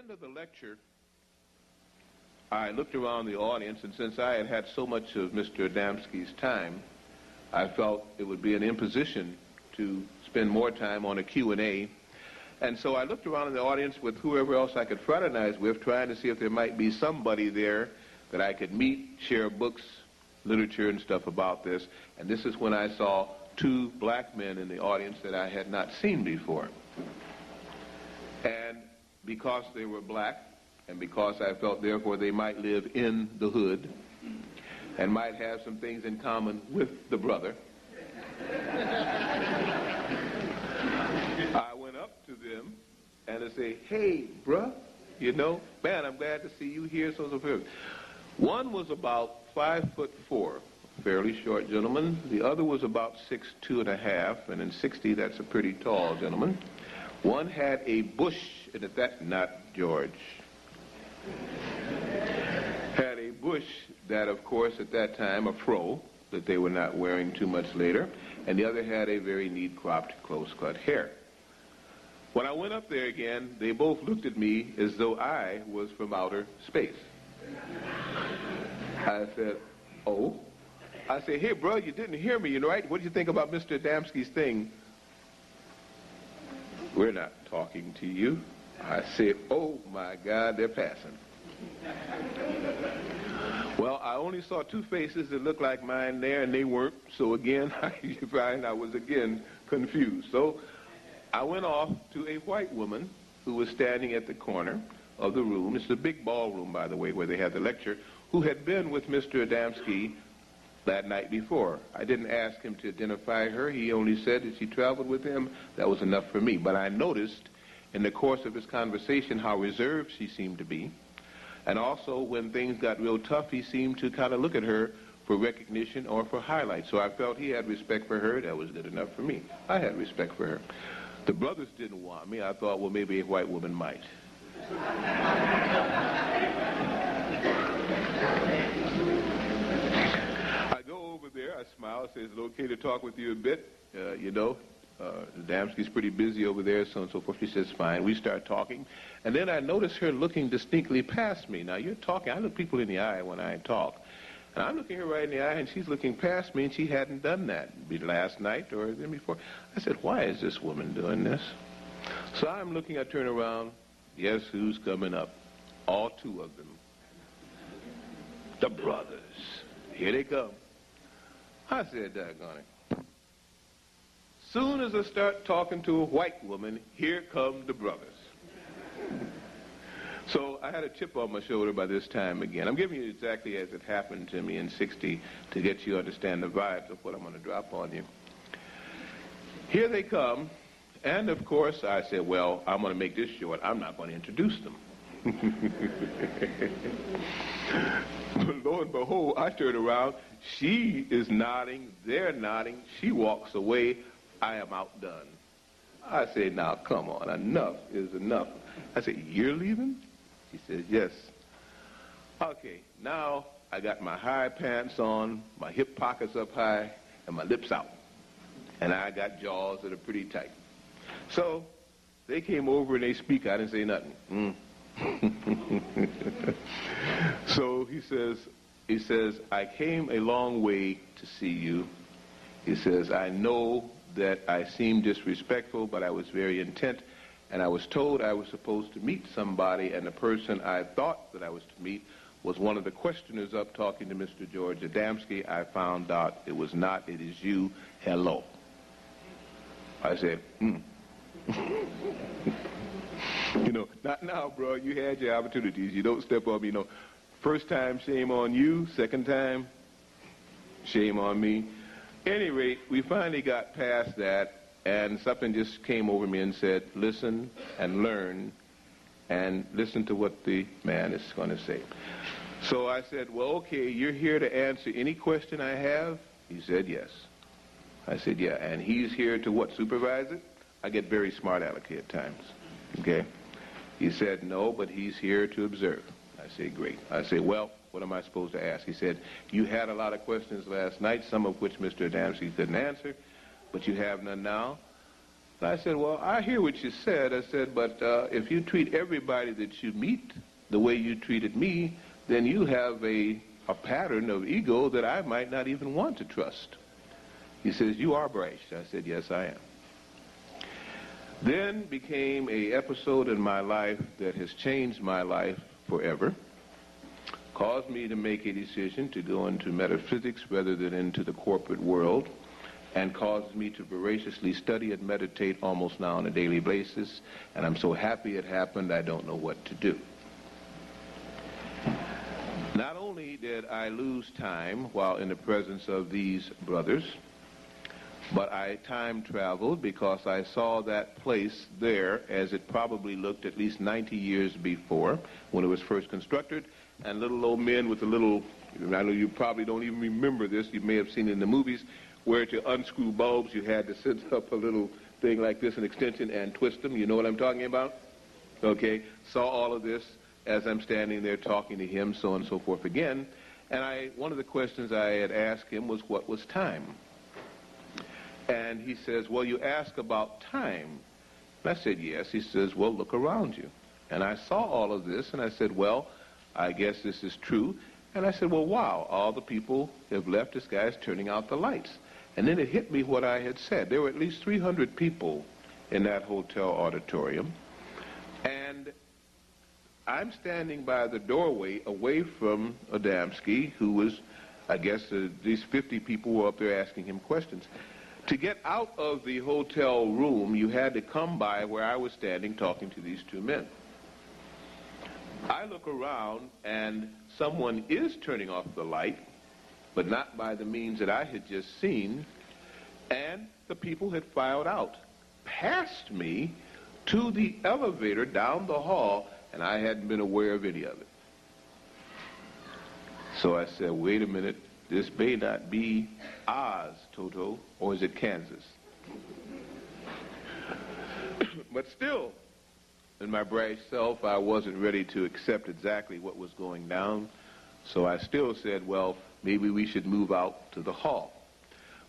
end of the lecture, I looked around the audience, and since I had had so much of Mr. Adamski's time, I felt it would be an imposition to spend more time on a Q&A. And so I looked around in the audience with whoever else I could fraternize with, trying to see if there might be somebody there that I could meet, share books, literature, and stuff about this. And this is when I saw two black men in the audience that I had not seen before. And because they were black, and because I felt therefore they might live in the hood and might have some things in common with the brother, I went up to them and I say, "Hey, bruh, you know, man, I'm glad to see you here, so forth." One was about 5'4", fairly short gentleman. The other was about 6'2½", and in 60, that's a pretty tall gentleman. One had a bush, and at that, not George, had a bush that, of course, at that time, a fro, that they were not wearing too much later, and the other had a very neat cropped, close-cut hair. When I went up there again, they both looked at me as though I was from outer space. I said, "Oh?" I said, "Hey, bro, you didn't hear me, you know, right? What do you think about Mr. Adamski's thing?" "We're not talking to you." I said, "Oh, my God, they're passing." Well, I only saw two faces that looked like mine there, and they weren't. So again, I was again confused. So I went off to a white woman who was standing at the corner of the room. It's a big ballroom, by the way, where they had the lecture, who had been with Mr. Adamski that night before. I didn't ask him to identify her. He only said that she traveled with him. That was enough for me. But I noticed in the course of his conversation how reserved she seemed to be. And also, when things got real tough, he seemed to kind of look at her for recognition or for highlights. So I felt he had respect for her. That was good enough for me. I had respect for her. The brothers didn't want me. I thought, well, maybe a white woman might. I go over there. I smile. I say, "Is it okay to talk with you a bit? Adamski's pretty busy over there, so on and so forth." She says, "Fine." We start talking. And then I notice her looking distinctly past me. Now, you're talking. I look people in the eye when I talk. And I'm looking her right in the eye, and she's looking past me, and she hadn't done that last night or then before. I said, "Why is this woman doing this?" So I'm looking, I turn around. Guess who's coming up? All two of them. The brothers. Here they come. I said, "Doggone it." Soon as I start talking to a white woman, here come the brothers. So I had a chip on my shoulder by this time again. I'm giving you exactly as it happened to me in 60 to get you to understand the vibes of what I'm going to drop on you. Here they come, and of course I said, well, I'm going to make this short. I'm not going to introduce them. But lo and behold, I turn around. She is nodding. They're nodding. She walks away. I am outdone. I say, "Now, come on. Enough is enough." I said, "You're leaving?" He says, "Yes." Okay, now I got my high pants on, my hip pockets up high, and my lips out. And I got jaws that are pretty tight. So they came over and they speak. I didn't say nothing. So he says, "I came a long way to see you." He says, "I know that I seemed disrespectful, but I was very intent, and I was told I was supposed to meet somebody, and the person I thought that I was to meet was one of the questioners up talking to Mr. George Adamski. I found out it was not. It is you. Hello." I said, Not now, bro. You had your opportunities. You don't step on me. First time, shame on you. Second time, shame on me. Any rate, we finally got past that, and something just came over me and said, "Listen and learn, and listen to what the man is going to say." So I said, "Well, okay, you're here to answer any question I have?" He said, "Yes." I said, "Yeah, and he's here to what, supervise it?" I get very smart alecky at times, okay? He said, "No, but he's here to observe." I said, "Great." I said, "Well, what am I supposed to ask?" He said, "You had a lot of questions last night, some of which Mr. Adamski couldn't answer, but you have none now. And I said, well, I hear what you said. I said, but if you treat everybody that you meet the way you treated me, then you have a pattern of ego that I might not even want to trust. He says, you are Bryce. I said, yes, I am. Then became a episode in my life that has changed my life forever, caused me to make a decision to go into metaphysics rather than into the corporate world, and caused me to voraciously study and meditate almost now on a daily basis, and I'm so happy it happened, I don't know what to do. Not only did I lose time while in the presence of these brothers, but I time traveled because I saw that place there as it probably looked at least 90 years before when it was first constructed, and little old men with the little, I know you probably don't even remember this, you may have seen it in the movies, where to unscrew bulbs you had to set up a little thing like this, an extension, and twist them. You know what I'm talking about? Okay, saw all of this as I'm standing there talking to him, so on and so forth again. And one of the questions I had asked him was, what was time? And he says, well, you ask about time. And I said, yes. He says, well, look around you. And I saw all of this, and I said, well, I guess this is true. And I said, well, wow, all the people have left. This guy's turning out the lights. And then it hit me what I had said. There were at least 300 people in that hotel auditorium. And I'm standing by the doorway away from Adamski, who was, I guess, these 50 people were up there asking him questions. To get out of the hotel room, you had to come by where I was standing talking to these two men. I look around, and someone is turning off the light, but not by the means that I had just seen, and the people had filed out past me to the elevator down the hall, and I hadn't been aware of any of it. So I said, wait a minute, this may not be Oz, Toto, or is it Kansas? But still, in my bright self, I wasn't ready to accept exactly what was going down. So I still said, well, maybe we should move out to the hall.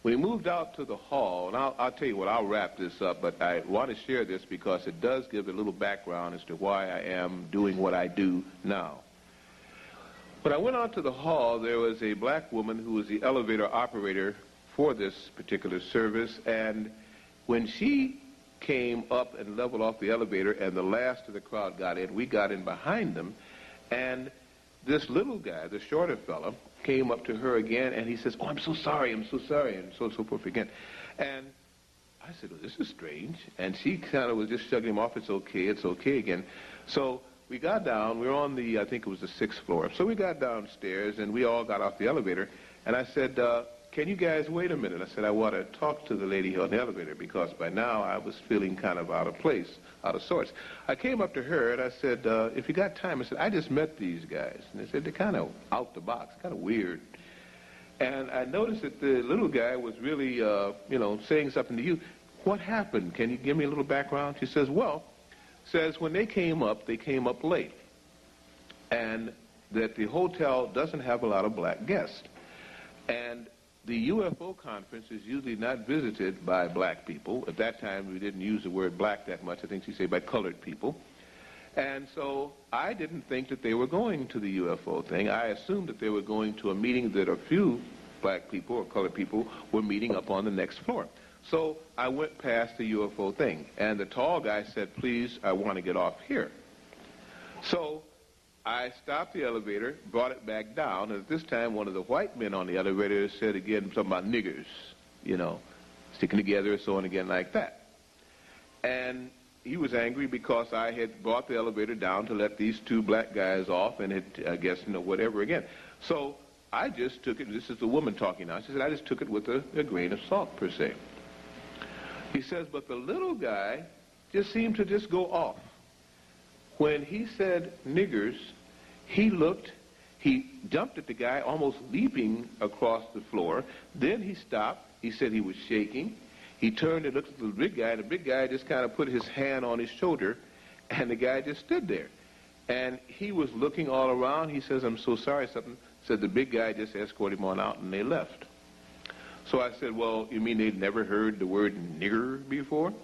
We moved out to the hall, and I'll tell you what, I'll wrap this up, but I want to share this because it does give a little background as to why I am doing what I do now. When I went out to the hall, there was a black woman who was the elevator operator for this particular service, and when she came up and leveled off the elevator and the last of the crowd got in, we got in behind them, and this little guy, the shorter fella, came up to her again, and he says, oh, I'm so sorry, and so forth again. And I said, well, this is strange. And she kind of was just shrugging him off, it's okay again. So we got down, we were on the, I think it was the 6th floor. So we got downstairs, and we all got off the elevator, and I said, can you guys wait a minute? I said, I want to talk to the lady on the elevator, because by now I was feeling kind of out of place, out of sorts. I came up to her, and I said, if you got time, I said, I just met these guys. And they said, they're kind of out the box, kind of weird. And I noticed that the little guy was really, saying something to you. What happened? Can you give me a little background? She says, well, when they came up late. And that the hotel doesn't have a lot of black guests. And the UFO conference is usually not visited by black people. At that time, we didn't use the word black that much. I think she said by colored people. And so I didn't think that they were going to the UFO thing. I assumed that they were going to a meeting that a few black people or colored people were meeting up on the next floor. So I went past the UFO thing. And the tall guy said, please, I want to get off here. So I stopped the elevator, brought it back down, and at this time one of the white men on the elevator said again something about niggers, sticking together and so on again like that. And he was angry because I had brought the elevator down to let these two black guys off and had, I guess, whatever again. So I just took it, this is the woman talking now, she said, I just took it with a grain of salt per se. He says, but the little guy just seemed to just go off. When he said niggers, he jumped at the guy, almost leaping across the floor. Then he stopped. He said he was shaking. He turned and looked at the big guy, and the big guy just kind of put his hand on his shoulder, and the guy just stood there. And he was looking all around. He says, I'm so sorry, something. Said the big guy just escorted him on out, and they left. So I said, well, you mean they'd never heard the word nigger before?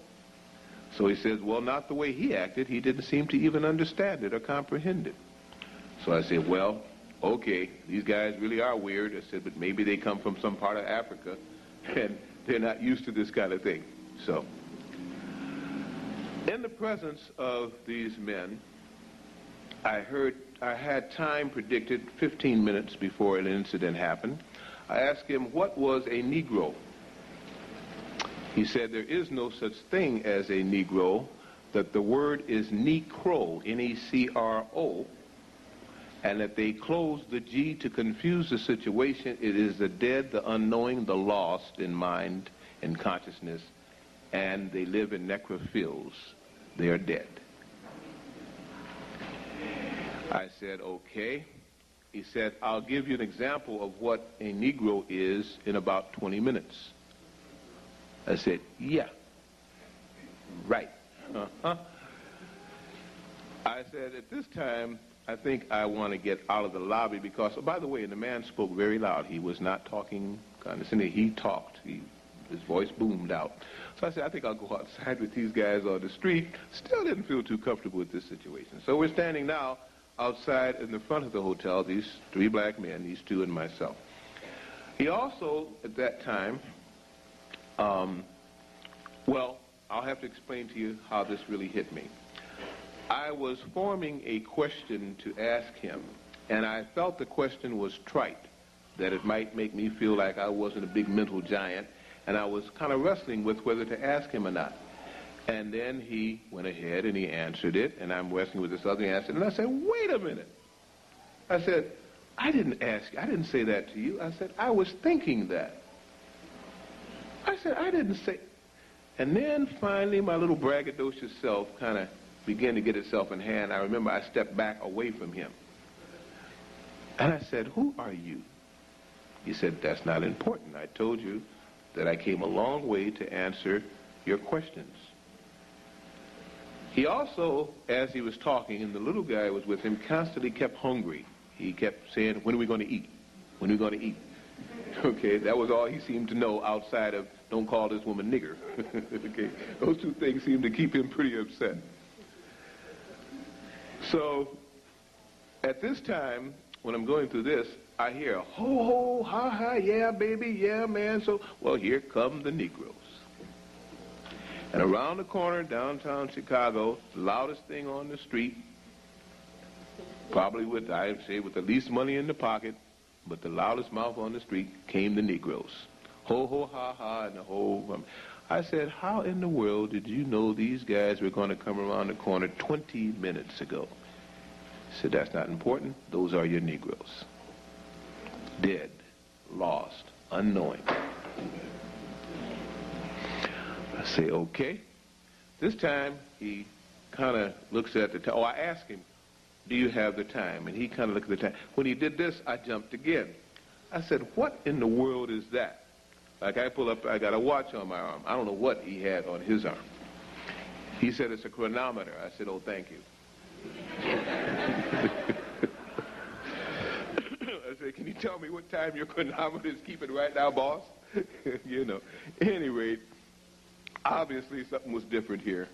So he says, well, not the way he acted. He didn't seem to even understand it or comprehend it. So I said, well, okay, these guys really are weird. I said, but maybe they come from some part of Africa and they're not used to this kind of thing. So in the presence of these men, I had time predicted 15 minutes before an incident happened. I asked him, what was a Negro? He said, there is no such thing as a Negro, that the word is necro, N-E-C-R-O, and that they close the G to confuse the situation. It is the dead, the unknowing, the lost in mind and consciousness, and they live in necrophiles. They are dead. I said, okay. He said, I'll give you an example of what a Negro is in about 20 minutes. I said, yeah, right. I said, at this time, I think I want to get out of the lobby because, oh, by the way, the man spoke very loud. He was not talking condescendingly. He talked. His voice boomed out. So I said, I think I'll go outside with these guys on the street. Still didn't feel too comfortable with this situation. So we're standing now outside in the front of the hotel, these three black men, these two and myself. He also, at that time, well, I'll have to explain to you how this really hit me. I was forming a question to ask him, and I felt the question was trite, that it might make me feel like I wasn't a big mental giant, and I was kind of wrestling with whether to ask him or not. And then he went ahead and he answered it, and I'm wrestling with this other answer, and I said, wait a minute. I said, I didn't ask you. I didn't say that to you. I said, I was thinking that. I said, I didn't say. And then finally my little braggadocious self kind of began to get itself in hand. I remember I stepped back away from him. And I said, who are you? He said, that's not important. I told you that I came a long way to answer your questions. He also, as he was talking, and the little guy was with him, constantly kept hungry. He kept saying, when are we going to eat? When are we going to eat? Okay, that was all he seemed to know outside of, don't call this woman nigger. Okay, those two things seemed to keep him pretty upset. So, at this time, when I'm going through this, I hear, ho, ho, ha, ha, yeah, baby, yeah, man. So, well, here come the Negroes. And around the corner, downtown Chicago, the loudest thing on the street, probably with, I'd say, with the least money in the pocket, but the loudest mouth on the street, came the Negroes. Ho, ho, ha, ha, and the whole... I said, how in the world did you know these guys were going to come around the corner 20 minutes ago? He said, that's not important. Those are your Negroes. Dead, lost, unknowing. I say, okay. This time, he kind of looks at the time. Oh, I asked him, do you have the time? And he kind of looked at the time. When he did this, I jumped again. I said, what in the world is that? Like I pull up, I got a watch on my arm. I don't know what he had on his arm. He said, it's a chronometer. I said, oh, thank you. I said, can you tell me what time your chronometer is keeping right now, boss? You know. At any rate, obviously something was different here.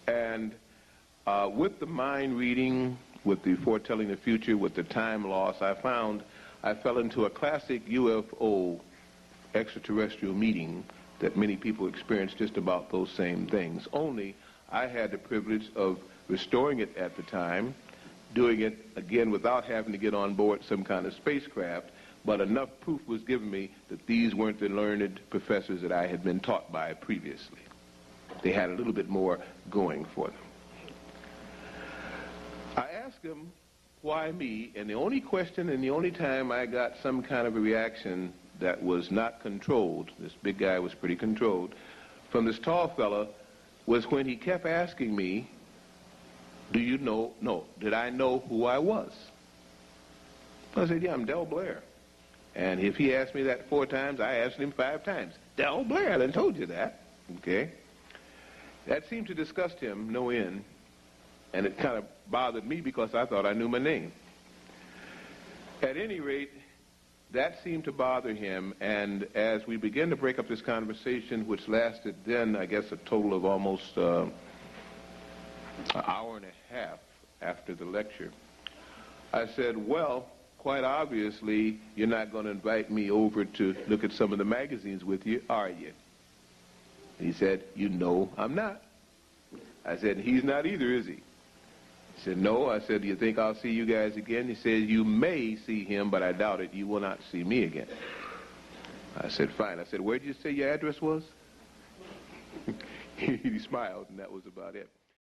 And with the mind reading, with the foretelling the future, with the time loss, I fell into a classic UFO extraterrestrial meeting that many people experience just about those same things. Only I had the privilege of restoring it at the time, doing it again without having to get on board some kind of spacecraft, but enough proof was given me that these weren't the learned professors that I had been taught by previously. They had a little bit more going for them. I asked them, why me? And the only question and the only time I got some kind of a reaction that was not controlled, this big guy was pretty controlled, from this tall fella, was when he kept asking me, did I know who I was? I said, yeah, I'm Delbert Blair. And if he asked me that 4 times, I asked him 5 times. Delbert Blair, I done told you that. Okay? That seemed to disgust him no end, and it kind of bothered me because I thought I knew my name. At any rate, that seemed to bother him, and as we began to break up this conversation, which lasted then, I guess, a total of almost an hour and a half after the lecture. I said, well, quite obviously, you're not going to invite me over to look at some of the magazines with you, are you? He said, you know I'm not. I said, he's not either, is he? He said, no. I said, do you think I'll see you guys again? He said, you may see him, but I doubt it. You will not see me again. I said, fine. I said, where did you say your address was? He smiled, and that was about it.